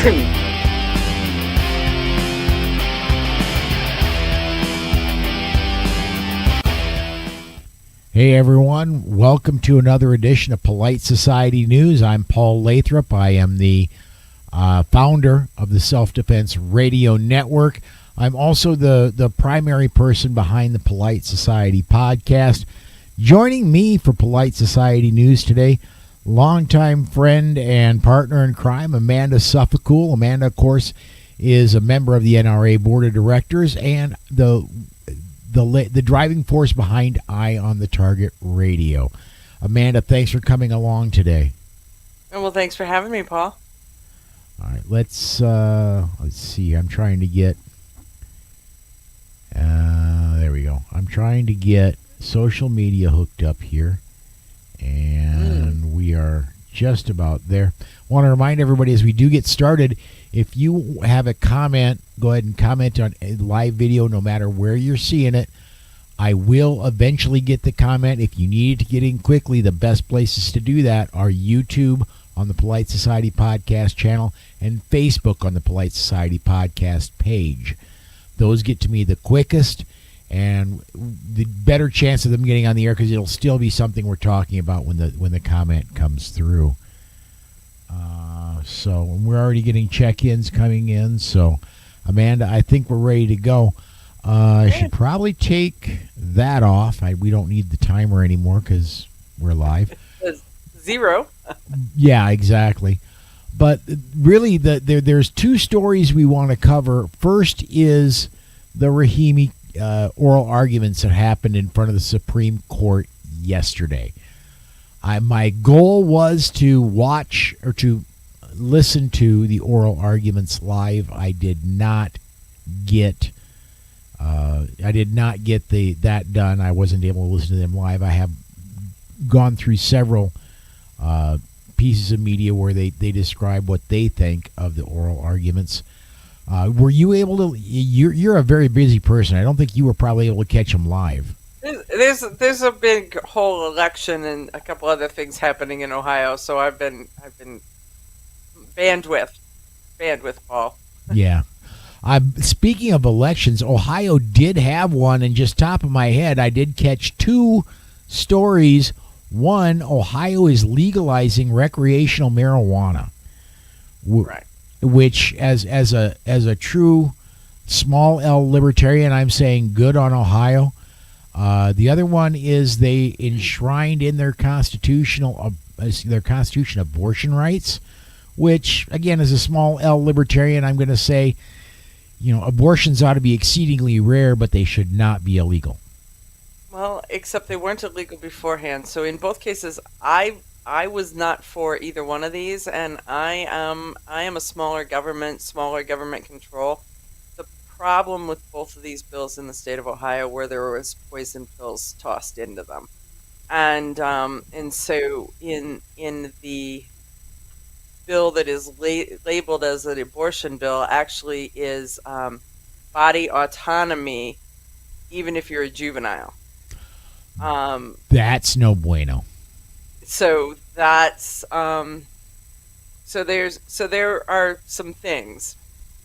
Hey everyone, welcome to another edition of Polite Society News. I'm Paul Lathrop. I am the founder of the Self-Defense Radio Network. I'm also the primary person behind the Polite Society podcast. Joining me for Polite Society News today, longtime friend and partner in crime, Amanda Suffecool. Amanda, of course, is a member of the NRA Board of Directors and the driving force behind Eye on the Target Radio. Amanda, thanks for coming along today. Well, thanks for having me, Paul. All right, let's see. I'm trying to get there we go. I'm trying to get social media hooked up here, and we are just about there. I want to remind everybody as we do get started, if you have a comment, go ahead and comment on a live video no matter where you're seeing it. I will eventually get the comment. If you need to get in quickly, the best places to do that are YouTube on the Polite Society Podcast channel and Facebook on the Polite Society Podcast page. Those get to me the quickest and the better chance of them getting on the air because it'll still be something we're talking about when the comment comes through. So we're already getting check-ins coming in. So, Amanda, I think we're ready to go. I should probably take that off. We don't need the timer anymore because we're live. Zero. Yeah, exactly. But really, there's two stories we want to cover. First is the Rahimi oral arguments that happened in front of the Supreme Court yesterday. My goal was to watch or to listen to the oral arguments live. I did not get that done. I wasn't able to listen to them live. I have gone through several pieces of media where they describe what they think of the oral arguments. Were you able to? You're a very busy person. I don't think you were probably able to catch them live. There's a big whole election and a couple other things happening in Ohio, so I've been bandwidth, Paul. Yeah. Speaking of elections, Ohio did have one, and just top of my head, I did catch two stories. One, Ohio is legalizing recreational marijuana, Right. Which, as a true small L libertarian, I'm saying good on Ohio. The other one is they enshrined in their constitution abortion rights, which, again, as a small L libertarian, I'm going to say, abortions ought to be exceedingly rare, but they should not be illegal. Well, except they weren't illegal beforehand. So in both cases, I was not for either one of these, and I am a smaller government control. The problem with both of these bills in the state of Ohio were there was poison pills tossed into them, and so in the bill that is labeled as an abortion bill actually is body autonomy, even if you're a juvenile. That's no bueno. So that's so there are some things,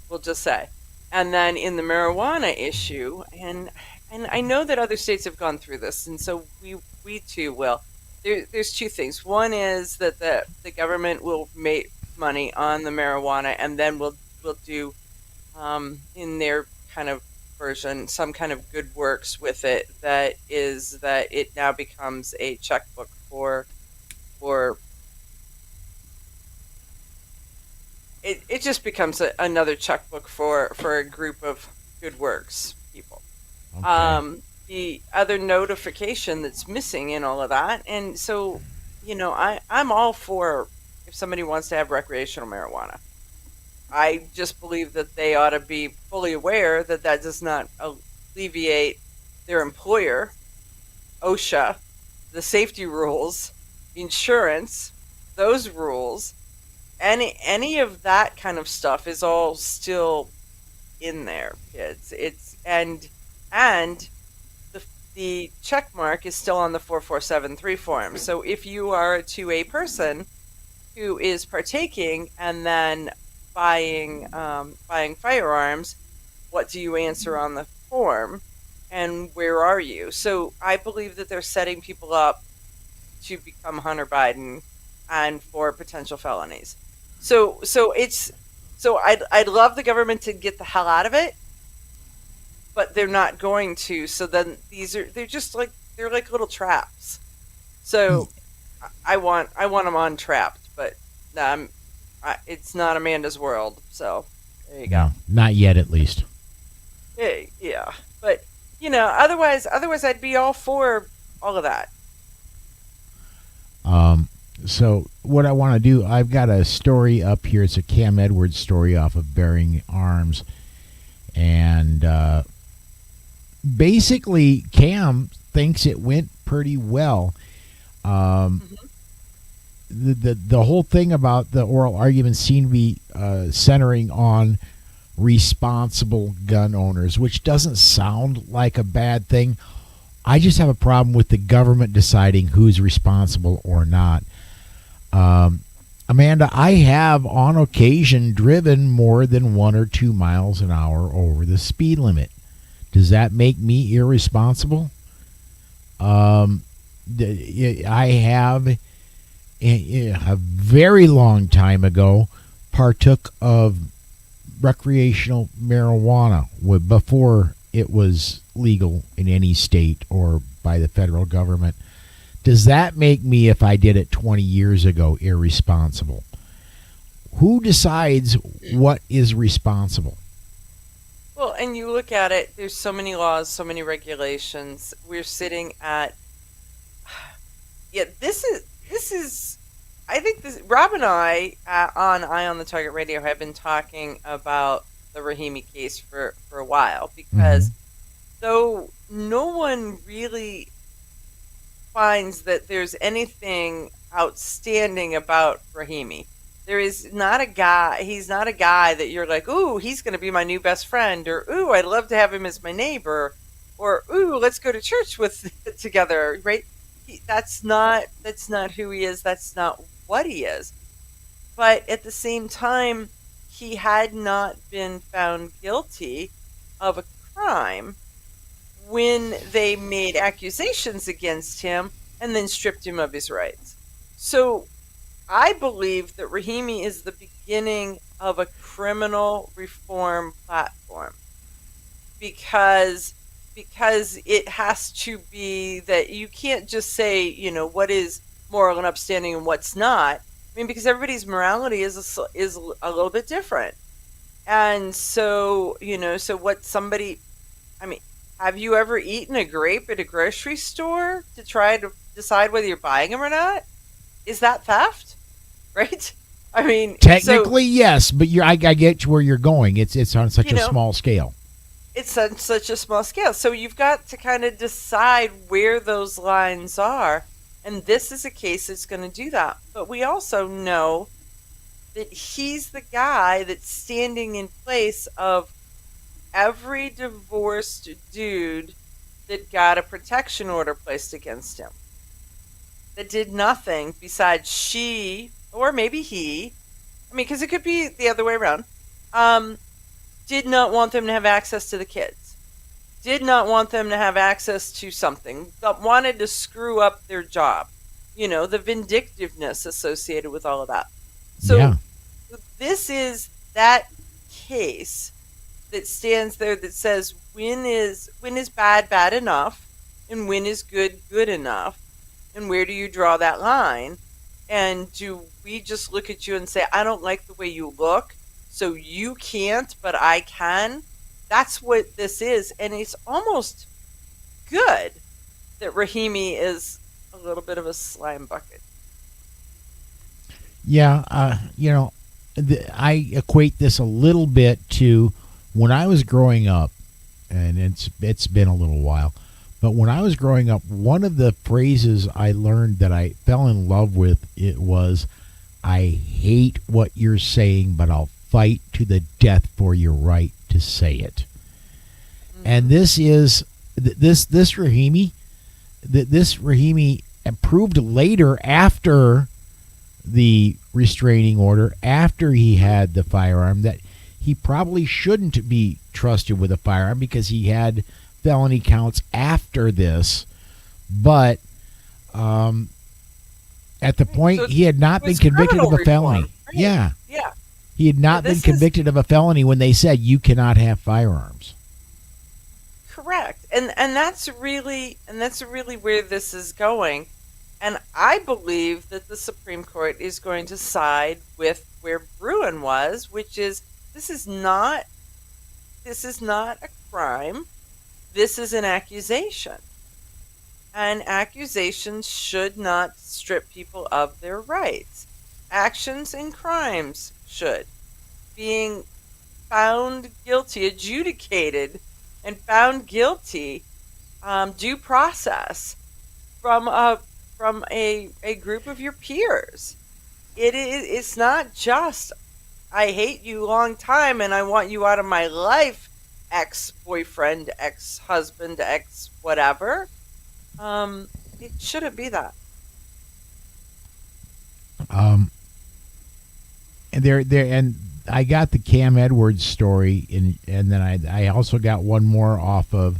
we'll just say. And then in the marijuana issue, and I know that other states have gone through this, and so we too will. There's two things. One is that the government will make money on the marijuana, and then we'll do in their kind of version some kind of good works with it, that is that it now becomes a checkbook for it just becomes another checkbook for a group of good works people. Okay. The other notification that's missing in all of that, and so I'm all for if somebody wants to have recreational marijuana. I just believe that they ought to be fully aware that does not alleviate their employer, OSHA, the safety rules, insurance, those rules, any of that kind of stuff is all still in there, kids. It's and the check mark is still on the 4473 form. So if you are a 2A person who is partaking and then buying firearms, what do you answer on the form, and where are you? So I believe that they're setting people up to become Hunter Biden and for potential felonies. So I'd love the government to get the hell out of it, but they're not going to. So then they're just like they're like little traps. So I want them untrapped, but it's not Amanda's world. So there you go. No, not yet, at least. Yeah, but otherwise I'd be all for all of that. So what I want to do, I've got a story up here. It's a Cam Edwards story off of Bearing Arms, and basically Cam thinks it went pretty well. The whole thing about the oral arguments seem to be centering on responsible gun owners, which doesn't sound like a bad thing. I just have a problem with the government deciding who's responsible or not. Amanda, I have on occasion driven more than 1 or 2 miles an hour over the speed limit. Does that make me irresponsible? I have a very long time ago partook of recreational marijuana before it was legal in any state or by the federal government. Does that make me, if I did it 20 years ago, irresponsible? Who decides what is responsible? Well, and you look at it, there's so many laws, so many regulations. We're sitting at this is I think this Rob and I on Eye on the Target Radio have been talking about the Rahimi case for a while, because though no one really finds that there's anything outstanding about Rahimi. There is not a guy, he's not a guy that you're like, ooh, he's going to be my new best friend, or ooh, I'd love to have him as my neighbor, or ooh, let's go to church together, right? That's not who he is, that's not what he is. But at the same time, he had not been found guilty of a crime when they made accusations against him and then stripped him of his rights. So I believe that Rahimi is the beginning of a criminal reform platform, because it has to be that you can't just say, what is moral and upstanding and what's not. I mean, because everybody's morality is a little bit different. And so, so what somebody, I mean, have you ever eaten a grape at a grocery store to try to decide whether you're buying them or not? Is that theft? Right? I mean, technically, yes, but I get where you're going. It's on such a small scale. It's on such a small scale. So you've got to kind of decide where those lines are. And this is a case that's going to do that. But we also know that he's the guy that's standing in place of every divorced dude that got a protection order placed against him, that did nothing besides she, or maybe he, I mean, because it could be the other way around, did not want them to have access to the kids, did not want them to have access to something, wanted to screw up their job, the vindictiveness associated with all of that. So This is that case that stands there that says when is bad enough, and when is good enough, and where do you draw that line? And do we just look at you and say, I don't like the way you look, so you can't, but I can? That's what this is. And it's almost good that Rahimi is a little bit of a slime bucket. Yeah, I equate this a little bit to when I was growing up, and it's been a little while, but when I was growing up, one of the phrases I learned that I fell in love with, it was, I hate what you're saying, but I'll fight to the death for your right to say it. Mm-hmm. And this is this Rahimi proved later, after the restraining order after he had the firearm, that he probably shouldn't be trusted with a firearm because he had felony counts after this. But at the point, So he had not been it's convicted of criminal a felony. reform, right? Yeah. Yeah. He had not been This is convicted of a felony when they said you cannot have firearms. correct. And that's really where this is going. And I believe that the Supreme Court is going to side with where Bruin was, which is this is not a crime. This is an accusation. And accusations should not strip people of their rights. Actions and crimes should. Being found guilty, adjudicated, and found guilty, due process from a group of your peers. It's not just I hate you long time and I want you out of my life, ex boyfriend, ex husband, ex whatever. It shouldn't be that. Um, and I got the Cam Edwards story, and then I also got one more off of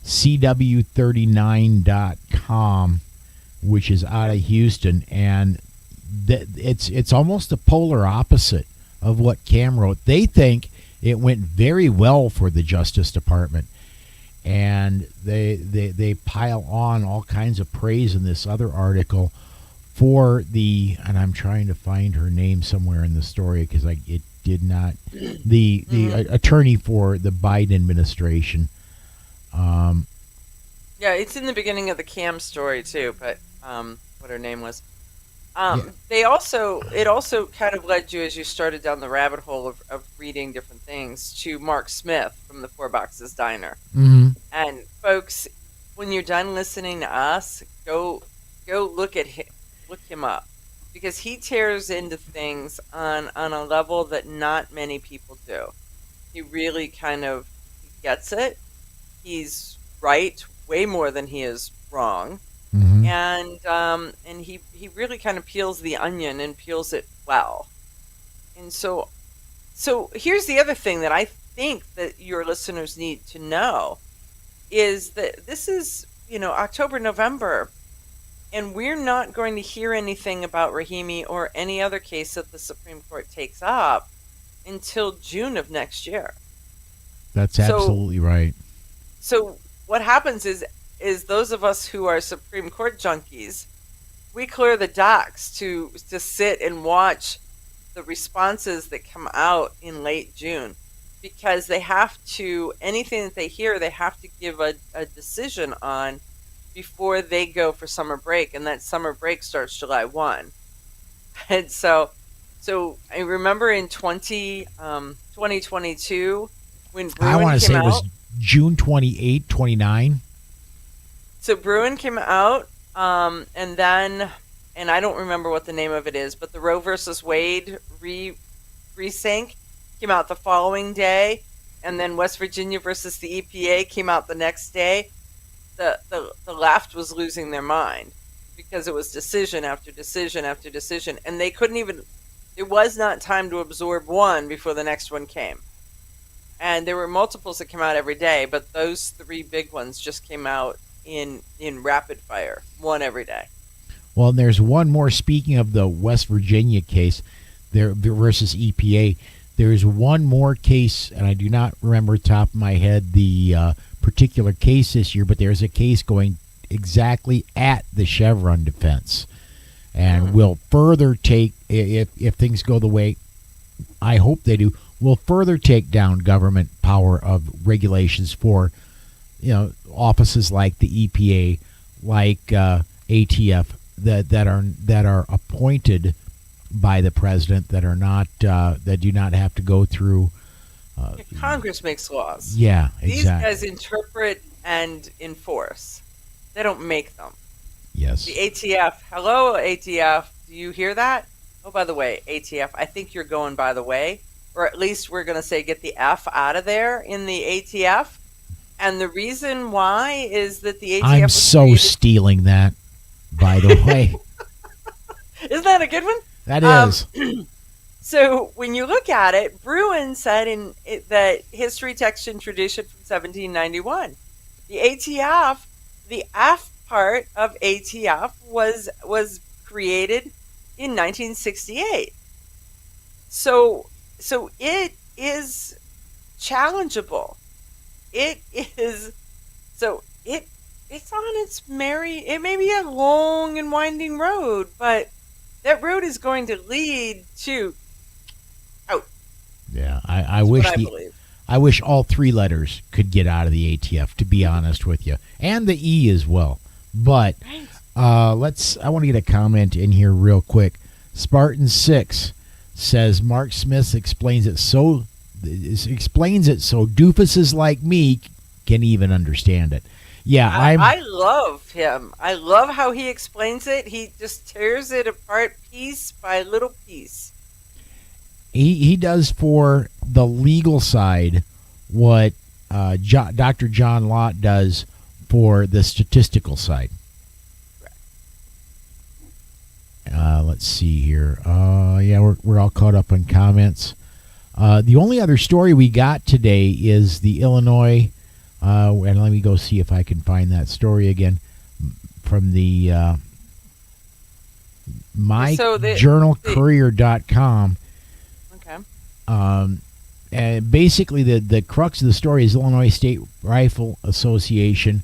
CW39.com, which is out of Houston, and it's almost the polar opposite of what Cam wrote. They think it went very well for the Justice Department, and they pile on all kinds of praise in this other article for and I'm trying to find her name somewhere in the story because it did not, the attorney for the Biden administration. Yeah, it's in the beginning of the Cam story too, but what her name was. It also kind of led you as you started down the rabbit hole of reading different things to Mark Smith from the Four Boxes Diner. Mm-hmm. And folks, when you're done listening to us, go look him up, because he tears into things on a level that not many people do. He really kind of gets it. He's right way more than he is wrong. Mm-hmm. And he really kind of peels the onion and peels it well. And so here's the other thing that I think that your listeners need to know is that this is, October, November, and we're not going to hear anything about Rahimi or any other case that the Supreme Court takes up until June of next year. That's absolutely right. So what happens is those of us who are Supreme Court junkies, we clear the docks to sit and watch the responses that come out in late June, because they have to, anything that they hear, they have to give a decision on before they go for summer break, and that summer break starts July 1. And so I remember in 2022 when Bruin I want to say out, it was June 28, 29. So Bruin came out, and I don't remember what the name of it is, but the Roe versus Wade resync came out the following day, and then West Virginia versus the EPA came out the next day. The left was losing their mind because it was decision after decision after decision, and they couldn't even. It was not time to absorb one before the next one came, and there were multiples that came out every day, but those three big ones just came out in rapid fire, one every day. Well, and there's one more. Speaking of the West Virginia case, there versus EPA, there's one more case, and I do not remember top of my head the particular case this year, but there's a case going exactly at the Chevron defense, and will further take, if things go the way I hope they do, will further take down government power of regulations for offices like the EPA, like ATF, that are appointed by the president, that are not that do not have to go through. Congress makes laws. Yeah, exactly. These guys interpret and enforce. They don't make them. Yes. The ATF. Hello, ATF. Do you hear that? Oh, by the way, ATF, I think you're going by the way. Or at least we're going to say get the F out of there in the ATF. And the reason why is that the ATF I'm so stealing that, by the way. Isn't that a good one? That Um, is. so when you look at it, Bruin said in that history, text, and tradition from 1791, the ATF, the F part of ATF was created in 1968. So it is challengeable. It is so it's on its merry. It may be a long and winding road, but that road is going to lead to out. Yeah, I Is what wish I the believe. I wish all three letters could get out of the ATF, to be honest with you, and the E as well. But Right. let's. I want to get a comment in here real quick. Spartan 6 says Mark Smith explains it so doofuses like me can even understand it. Yeah, I love him. I love how he explains it. He just tears it apart piece by little piece. he does for the legal side what Dr. John Lott does for the statistical side. Let's see here. Yeah, we're all caught up on comments. The only other story we got today is the Illinois, and let me go see if I can find that story again from the myjournalcourier.com. Okay. And basically, the crux of the story is Illinois State Rifle Association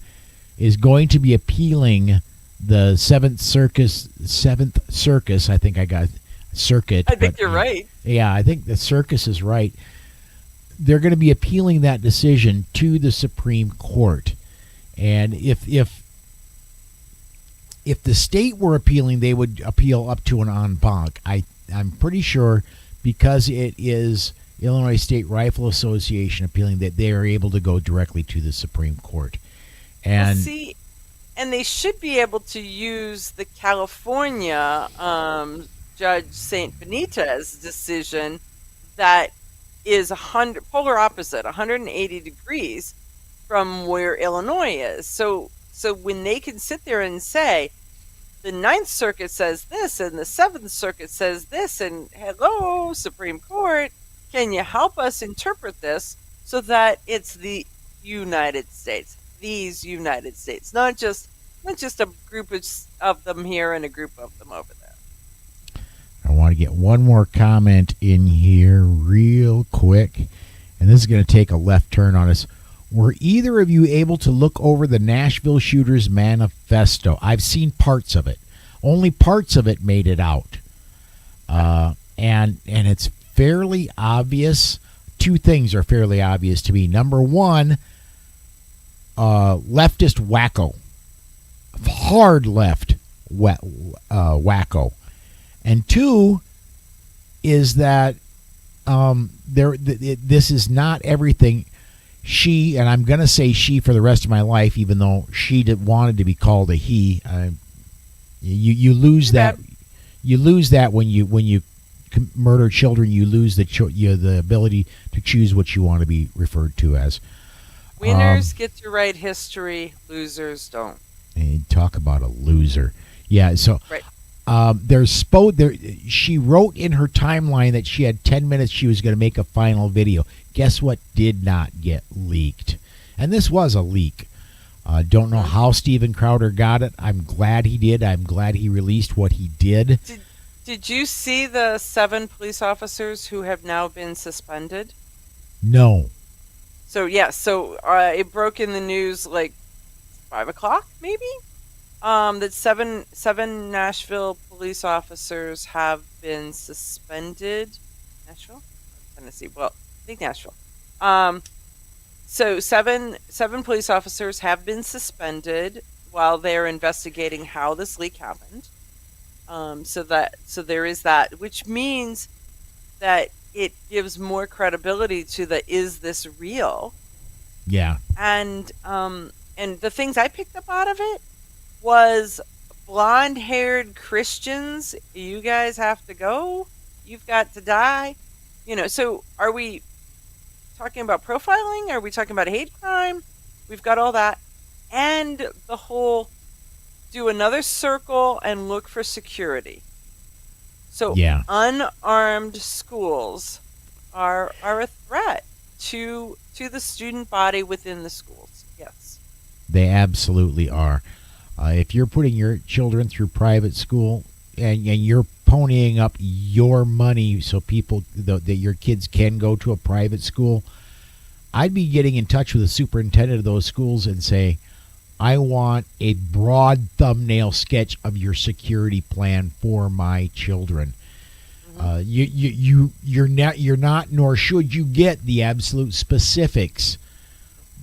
is going to be appealing the Seventh Circus. I think I got circuit. I think you're right. Yeah, I think the circus is right. They're going to be appealing that decision to the Supreme Court, and if the state were appealing, they would appeal up to an en banc. I'm pretty sure because it is Illinois State Rifle Association appealing that they are able to go directly to the Supreme Court. And see, and they should be able to use the California Judge Saint Benitez decision that is polar opposite, 180 degrees from where Illinois is. So when they can sit there and say the Ninth Circuit says this and the Seventh Circuit says this, and hello, Supreme Court, can you help us interpret this so that it's the United States, these United States, not just a group of them here and a group of them over there. I want to get one more comment in here real quick, and this is going to take a left turn on us. Were either of you able to look over the Nashville Shooters Manifesto? I've seen parts of it. Only parts of it made it out. And it's fairly obvious. Two things are fairly obvious to me. Number one, leftist wacko. Hard left wacko. And two is that this is not everything. She, and I'm going to say she for the rest of my life, even though she wanted to be called a he. You lose that. You lose that when you murder children. You lose the ability to choose what you want to be referred to as. Winners get to write history. Losers don't. And talk about a loser. Yeah. So. Right. She wrote in her timeline that she had 10 minutes. She was going to make a final video. Guess what did not get leaked? And this was a leak. Don't know how Steven Crowder got it. I'm glad he did. I'm glad he released what he did. Did you see the 7 police officers who have now been suspended? No. So it broke in the news like 5 o'clock, maybe. That seven Nashville police officers have been suspended. Nashville, Tennessee. Well, I think Nashville. So seven police officers have been suspended while they're investigating how this leak happened. So there is that, which means that it gives more credibility to the is this real? Yeah. And the things I picked up out of it was blonde-haired Christians. You guys have to go. You've got to die. So are we talking about profiling? Are we talking about hate crime? We've got all that. And the whole do another circle and look for security. So Yeah, unarmed schools are a threat to the student body within the schools. Yes. they absolutely are. If you're putting your children through private school and you're ponying up your money so that your kids can go to a private school, I'd be getting in touch with the superintendent of those schools and say, I want a broad thumbnail sketch of your security plan for my children. You're not, nor should you get the absolute specifics,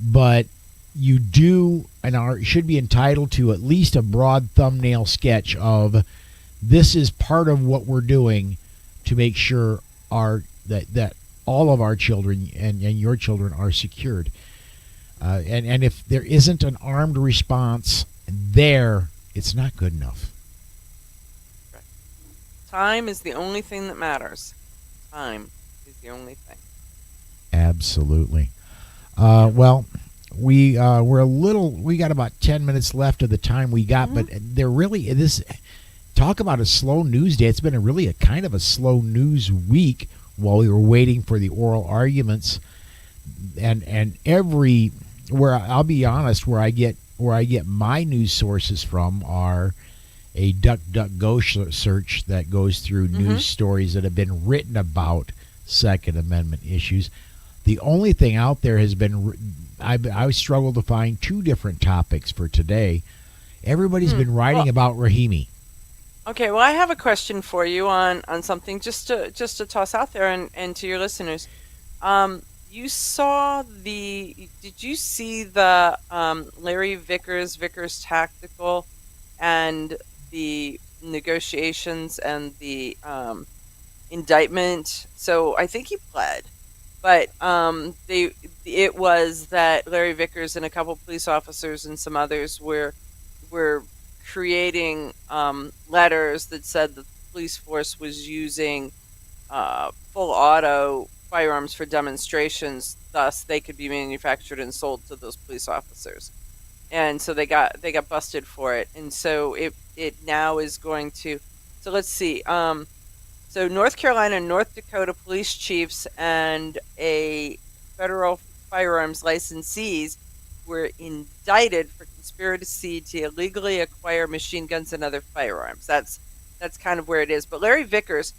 but you do and should be entitled to at least a broad thumbnail sketch of this is part of what we're doing to make sure that all of our children and your children are secured. And if there isn't an armed response there, it's not good enough. Time is the only thing that matters. Time is the only thing. Absolutely. Well, we got about 10 minutes left of the time we got, but there really talk about a slow news day. It's been a kind of a slow news week while we were waiting for the oral arguments, and where I'll be honest, where I get my news sources from are a DuckDuckGo search that goes through news stories that have been written about Second Amendment issues. The only thing out there has been I've struggled to find two different topics for today. Everybody's been writing about Rahimi. Okay, well, I have a question for you on something just to toss out there and to your listeners. Did you see the Larry Vickers Tactical and the negotiations and the indictment? So I think he pled, but it was that Larry Vickers and a couple police officers and some others were creating letters that said that the police force was using full auto firearms for demonstrations, thus they could be manufactured and sold to those police officers. And so they got busted for it. And so it now is going to, so let's see. So North Carolina and North Dakota police chiefs and a federal firearms licensees were indicted for conspiracy to illegally acquire machine guns and other firearms. That's kind of where it is. But Larry Vickers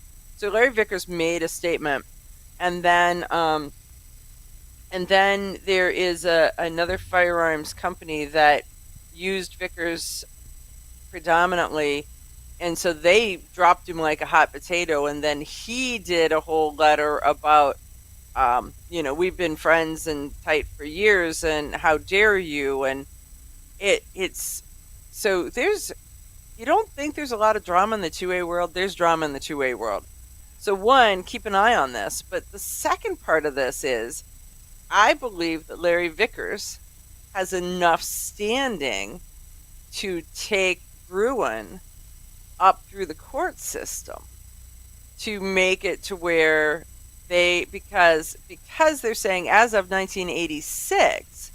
made a statement, and then there is another firearms company that used Vickers predominantly, and so they dropped him like a hot potato. And then he did a whole letter about, we've been friends and tight for years, and how dare you? And it's so you don't think there's a lot of drama in the 2A world? There's drama in the 2A world. So one, keep an eye on this. But the second part of this is, I believe that Larry Vickers has enough standing to take Bruin up through the court system to make it to where because they're saying as of 1986,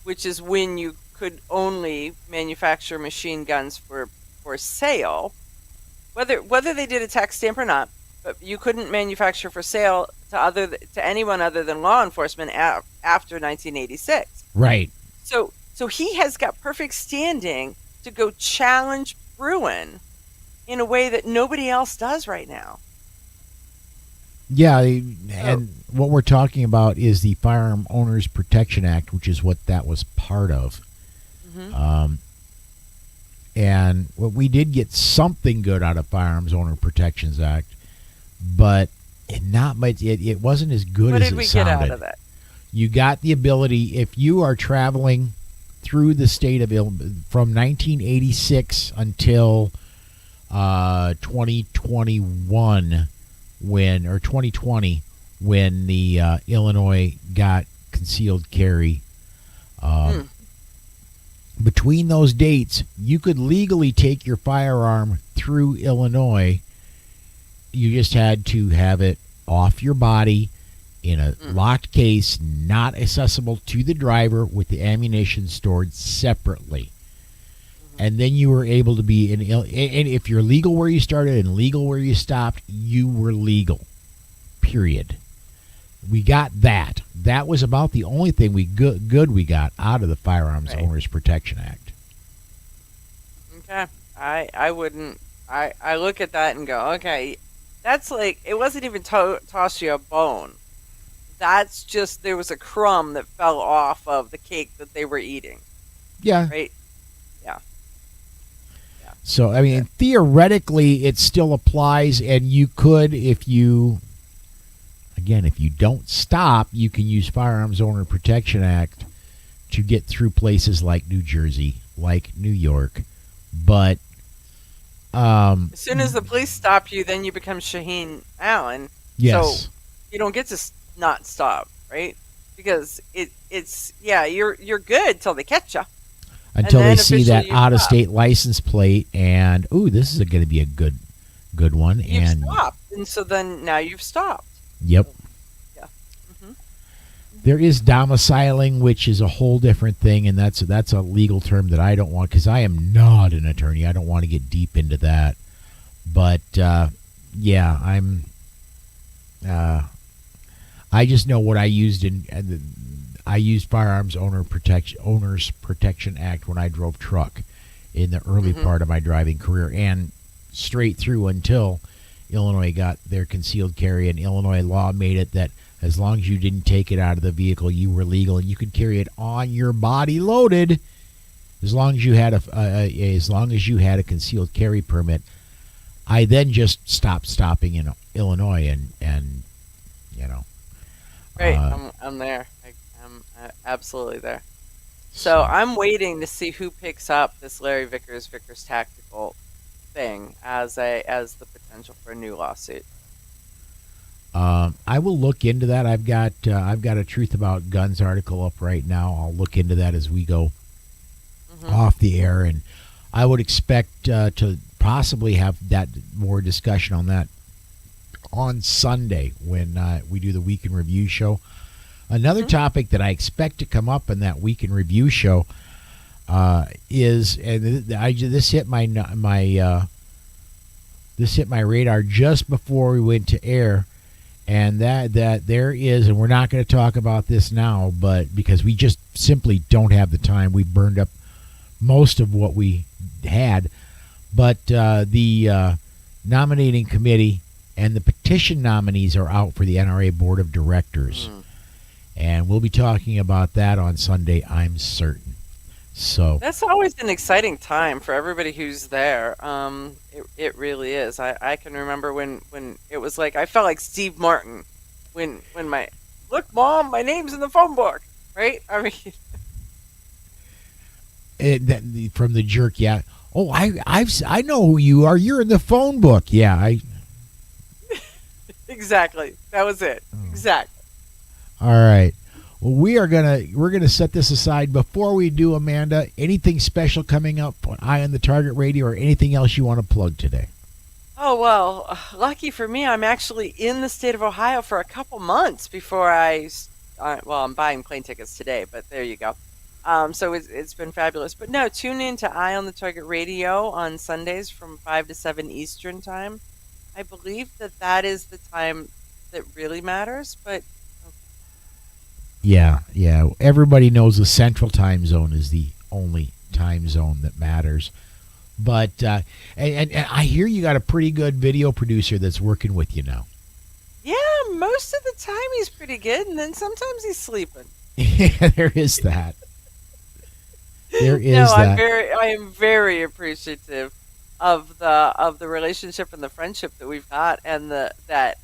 which is when you could only manufacture machine guns for sale, whether they did a tax stamp or not, but you couldn't manufacture for sale to anyone other than law enforcement after 1986. Right. So he has got perfect standing to go challenge Bruin in a way that nobody else does right now. Yeah, and what we're talking about is the Firearm Owners Protection Act, which is what that was part of. And we did get something good out of Firearms Owner Protections Act, but not much. It wasn't as good as it sounded. What did we get out of it? You got the ability, if you are traveling through the state of from 1986 until 2021, or 2020, when the Illinois got concealed carry. Between those dates, you could legally take your firearm through Illinois. You just had to have it off your body in a locked case, not accessible to the driver, with the ammunition stored separately. and then you were able to be and if you're legal where you started and legal where you stopped, you were legal. Period. We got that. That was about the only thing good we got out of the Firearms Owners Protection Act. Okay. I wouldn't. I look at that and go, okay, that's like, it wasn't even toss you a bone. That's just, there was a crumb that fell off of the cake that they were eating. Yeah. Right? Yeah. So, I mean, theoretically, it still applies, and you could, if you don't stop, you can use Firearms Owner Protection Act to get through places like New Jersey, like New York. But as soon as the police stop you, then you become Shaheen Allen. yes. So you don't get to not stop, right? Because you're good till they catch you. Until they then see that officially you out-of-state license plate, and this is going to be a good one. You've And stopped, and so then now you've stopped. yep. Yeah. There is domiciling, which is a whole different thing, and that's a legal term that I don't want, because I am not an attorney. I don't want to get deep into that. But I'm. I just know what I used I used Firearms Owners Protection Act when I drove truck in the early part of my driving career, and straight through until Illinois got their concealed carry, and Illinois law made it that as long as you didn't take it out of the vehicle, you were legal, and you could carry it on your body loaded, as long as you had a concealed carry permit. I then just stopping in Illinois, and Right, I'm there. I'm absolutely there. So I'm waiting to see who picks up this Larry Vickers Tactical thing as the potential for a new lawsuit. I will look into that. I've got a Truth About Guns article up right now. I'll look into that as we go off the air, and I would expect to possibly have that more discussion on that on Sunday when we do the Week in Review show. Another topic that I expect to come up in that Week in Review show is, and this hit my radar just before we went to air, and that there is, and we're not going to talk about this now, but because we just simply don't have the time, we burned up most of what we had, but the nominating committee and the petition nominees are out for the NRA Board of Directors. And we'll be talking about that on Sunday, I'm certain. So that's always an exciting time for everybody who's there. It really is. I can remember when it was like, I felt like Steve Martin when look, Mom, my name's in the phone book, right? I mean, from the jerk, yeah. Oh, I know who you are. You're in the phone book. Yeah, exactly. That was it. Exactly. All right. Well, we're gonna set this aside. Before we do, Amanda, anything special coming up on Eye on the Target Radio, or anything else you want to plug today? Oh, well, lucky for me, I'm actually in the state of Ohio for a couple months before I'm buying plane tickets today, but there you go. So it's been fabulous. But no, tune in to Eye on the Target Radio on Sundays from 5 to 7 Eastern time. I believe that is the time that really matters, but yeah. Everybody knows the Central Time Zone is the only time zone that matters. But and I hear you got a pretty good video producer that's working with you now. Yeah, most of the time he's pretty good, and then sometimes he's sleeping. Yeah, there is that. There is no, that. I am very appreciative of the relationship and the friendship that we've got, and that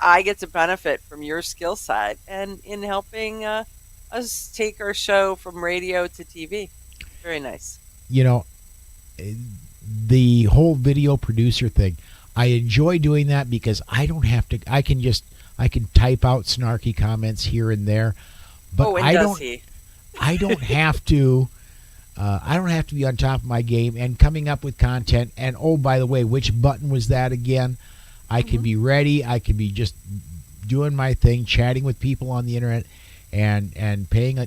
I get to benefit from your skill side and in helping us take our show from radio to TV. Very nice. You know, the whole video producer thing, I enjoy doing that because I don't have to. I can type out snarky comments here and there, but I don't have to. I don't have to be on top of my game and coming up with content. And oh, by the way, which button was that again? I can be ready. I can be just doing my thing, chatting with people on the internet, and paying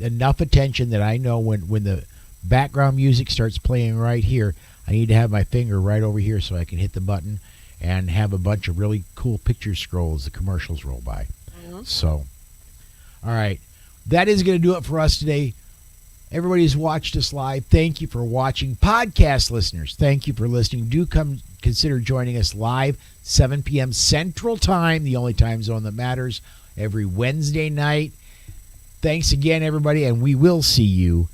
enough attention that I know when the background music starts playing right here, I need to have my finger right over here so I can hit the button and have a bunch of really cool picture scroll as the commercials roll by. Mhm. So, all right. That is going to do it for us today. Everybody who's watched us live, thank you for watching. Podcast listeners, thank you for listening. Do consider joining us live, 7 p.m. Central Time, the only time zone that matters, every Wednesday night. Thanks again, everybody, and we will see you